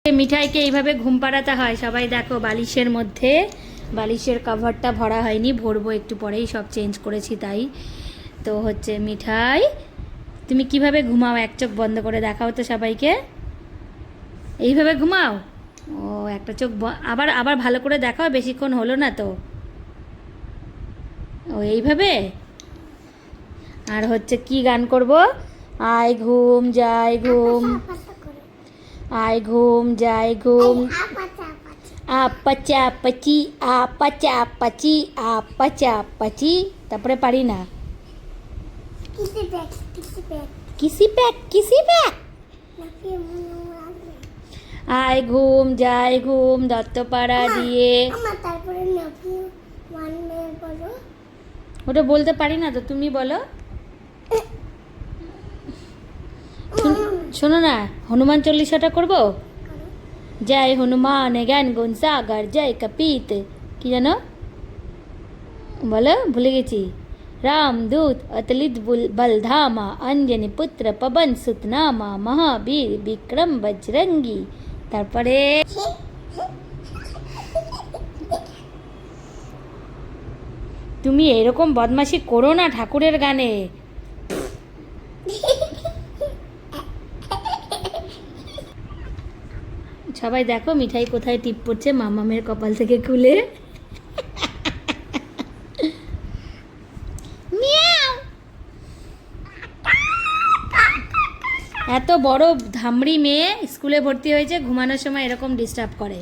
মিঠাইকে এইভাবে ঘুম পাড়াতে হয়। সবাই দেখো, বালিশের মধ্যে বালিশের কভারটা ভরা হয়নি, ভরবো একটু পরেই, সব চেঞ্জ করেছি তাই। তো হচ্ছে মিঠাই, তুমি কিভাবে ঘুমাও? এক চোখ বন্ধ করে দেখাও তো সবাইকে। এইভাবে ঘুমাও? ও, একটা চোখ আবার আবার ভালো করে দেখাও, বেশিক্ষণ হলো না তো। ও, এইভাবে। আর হচ্ছে কি গান করব? আয় ঘুম যায় ঘুম, আয় ঘুম যায় ঘুম, আপচা পচি, আপচা পচি, আপচা পচি। তারপরে পারি না। কিসি প্যাক, কিসি প্যাক। আয় ঘুম যায় ঘুম, দত্তপাড়া দিয়ে। ওটা বলতে পারি না তো, তুমি বলো। শোনো না, হনুমান চল্লিশাটা করবো। জয় হনুমান জ্ঞান গুণ সাগর, জয় কপিত, কি জানো বলো, ভুলে গেছি। रामदूत अतुलित बलधामा, अंजनी पुत्र पवन सुत नामा, महावीर विक्रम बजरंगी। তারপরে তুমি এরকম বদমাশি করো না ঠাকুরের গানে। সবাই দেখো মিঠাই কোথায় টিপ পড়ছে মামামের কপাল থেকে খুলে। এত বড় ধামড়ি মেয়ে স্কুলে ভর্তি হয়েছে, ঘুমানোর সময় এরকম ডিস্টার্ব করে।